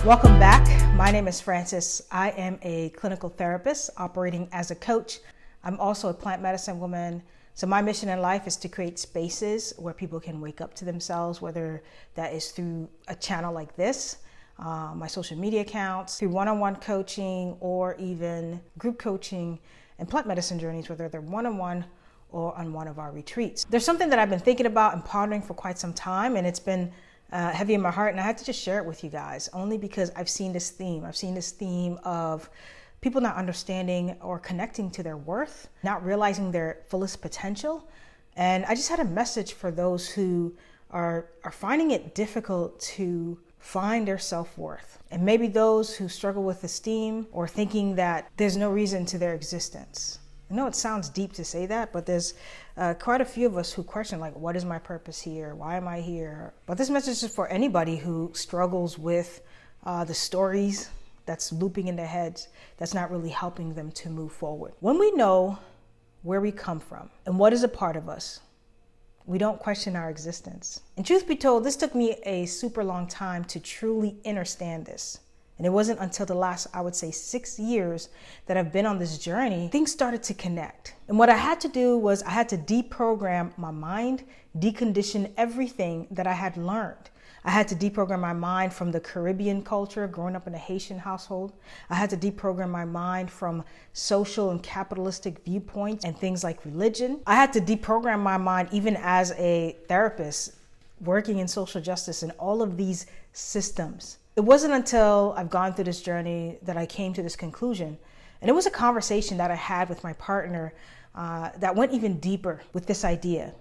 Welcome back. My name is Frances. I am a clinical therapist operating as a coach. I'm also a plant medicine woman. So my mission in life is to create spaces where people can wake up to themselves, whether that is through a channel like this, my social media accounts, through one-on-one coaching, or even group coaching and plant medicine journeys, whether they're one-on-one or on one of our retreats. There's something that I've been thinking about and pondering for quite some time, and it's been heavy in my heart, and I had to just share it with you guys, only because I've seen this theme. I've seen this theme of people not understanding or connecting to their worth, not realizing their fullest potential. And I just had a message for those who are finding it difficult to find their self-worth. And maybe those who struggle with esteem or thinking that there's no reason to their existence. I know it sounds deep to say that, but there's quite a few of us who question, like, what is my purpose here? Why am I here? But this message is for anybody who struggles with the stories that's looping in their heads, that's not really helping them to move forward. When we know where we come from and what is a part of us, we don't question our existence. And truth be told, this took me a super long time to truly understand this. And it wasn't until the last, I would say, 6 years that I've been on this journey, things started to connect. And what I had to do was I had to deprogram my mind, decondition everything that I had learned. I had to deprogram my mind from the Caribbean culture, growing up in a Haitian household. I had to deprogram my mind from social and capitalistic viewpoints and things like religion. I had to deprogram my mind even as a therapist working in social justice and all of these systems. It wasn't until I've gone through this journey that I came to this conclusion. And it was a conversation that I had with my partner that went even deeper with this idea.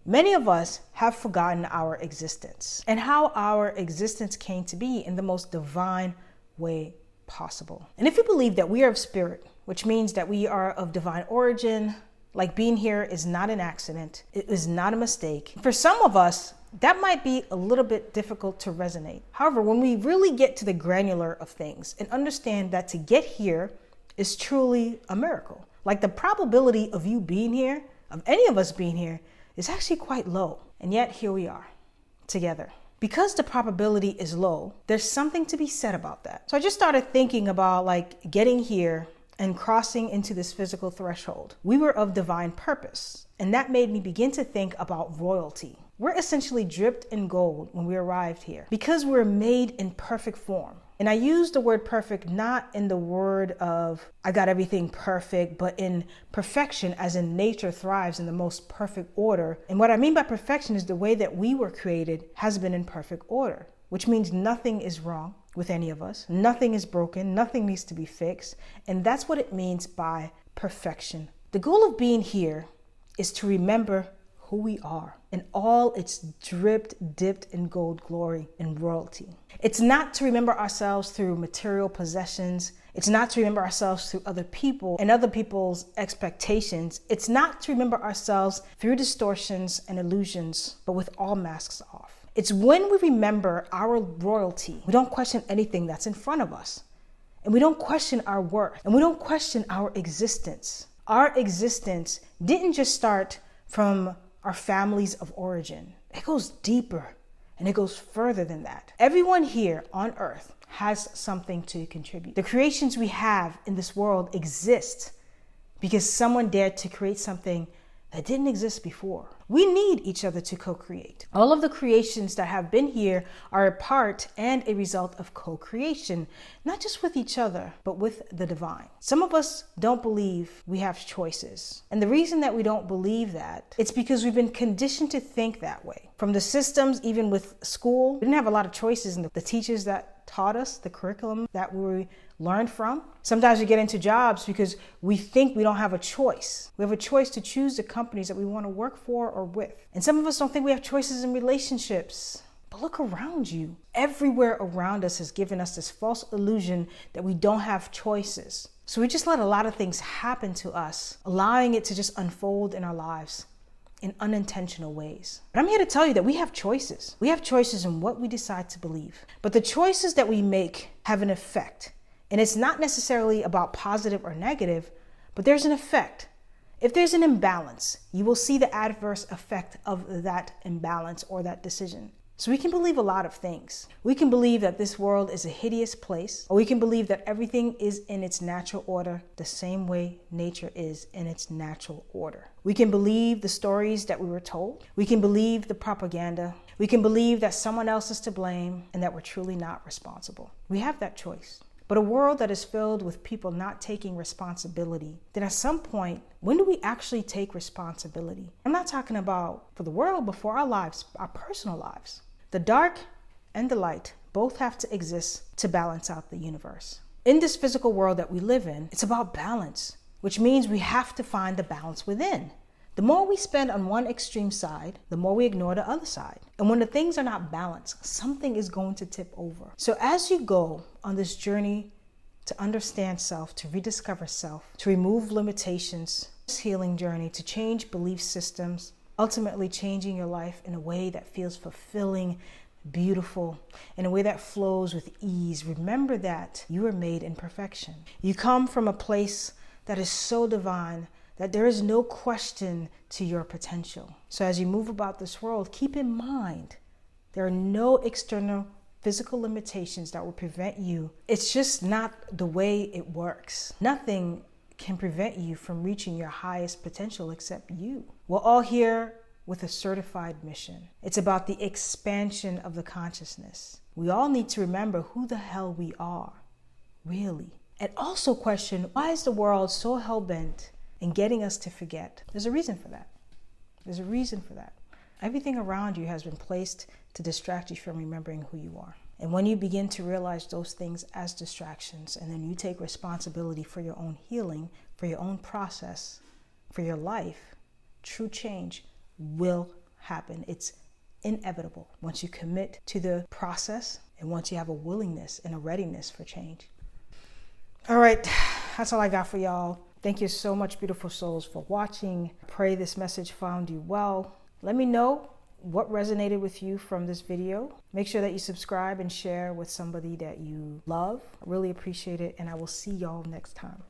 Many of us have forgotten our existence and how our existence came to be in the most divine way possible. And if you believe that we are of spirit, which means that we are of divine origin, like being here is not an accident, it is not a mistake. For some of us, that might be a little bit difficult to resonate. However, when we really get to the granular of things and understand that to get here is truly a miracle, like the probability of you being here, of any of us being here, is actually quite low. And yet here we are together. Because the probability is low, there's something to be said about that. So I just started thinking about like getting here and crossing into this physical threshold. We were of divine purpose, and that made me begin to think about royalty. We're essentially dripped in gold when we arrived here because we're made in perfect form. And I use the word perfect not in the word of I got everything perfect, but in perfection as in nature thrives in the most perfect order. And what I mean by perfection is the way that we were created has been in perfect order, which means nothing is wrong with any of us. Nothing is broken. Nothing needs to be fixed. And that's what it means by perfection. The goal of being here is to remember who we are and all its dipped in gold glory and royalty. It's not to remember ourselves through material possessions. It's not to remember ourselves through other people and other people's expectations. It's not to remember ourselves through distortions and illusions, but with all masks off. It's when we remember our royalty, we don't question anything that's in front of us. And we don't question our worth. And we don't question our existence. Our existence didn't just start from our families of origin. It goes deeper and it goes further than that. Everyone here on earth has something to contribute. The creations we have in this world exist because someone dared to create something that didn't exist before. We need each other to co-create. All of the creations that have been here are a part and a result of co-creation, not just with each other, but with the divine. Some of us don't believe we have choices. And the reason that we don't believe that, it's because we've been conditioned to think that way. From the systems, even with school, we didn't have a lot of choices in the teachers that taught us, the curriculum that we learned from. Sometimes we get into jobs because we think we don't have a choice. We have a choice to choose the companies that we want to work for or with. And some of us don't think we have choices in relationships. But look around you. Everywhere around us has given us this false illusion that we don't have choices. So we just let a lot of things happen to us, allowing it to just unfold in our lives in unintentional ways. But I'm here to tell you that we have choices. We have choices in what we decide to believe. But the choices that we make have an effect. And it's not necessarily about positive or negative, but there's an effect. If there's an imbalance, you will see the adverse effect of that imbalance or that decision. So we can believe a lot of things. We can believe that this world is a hideous place, or we can believe that everything is in its natural order the same way nature is in its natural order. We can believe the stories that we were told. We can believe the propaganda. We can believe that someone else is to blame and that we're truly not responsible. We have that choice. But a world that is filled with people not taking responsibility, then at some point, when do we actually take responsibility? I'm not talking about for the world, but for our lives, our personal lives. The dark and the light both have to exist to balance out the universe. In this physical world that we live in, it's about balance, which means we have to find the balance within. The more we spend on one extreme side, the more we ignore the other side. And when the things are not balanced, something is going to tip over. So as you go on this journey to understand self, to rediscover self, to remove limitations, this healing journey, to change belief systems, ultimately changing your life in a way that feels fulfilling, beautiful, in a way that flows with ease. Remember that you are made in perfection. You come from a place that is so divine that there is no question to your potential. So as you move about this world, keep in mind there are no external physical limitations that will prevent you. It's just not the way it works. Nothing can prevent you from reaching your highest potential except you. We're all here with a certified mission. It's about the expansion of the consciousness. We all need to remember who the hell we are, really. And also question, why is the world so hell-bent in getting us to forget? There's a reason for that. There's a reason for that. Everything around you has been placed to distract you from remembering who you are. And when you begin to realize those things as distractions, and then you take responsibility for your own healing, for your own process, for your life, true change will happen. It's inevitable once you commit to the process and once you have a willingness and a readiness for change. All right, that's all I got for y'all. Thank you so much, beautiful souls, for watching. I pray this message found you well. Let me know what resonated with you from this video. Make sure that you subscribe and share with somebody that you love. I really appreciate it, and I will see y'all next time.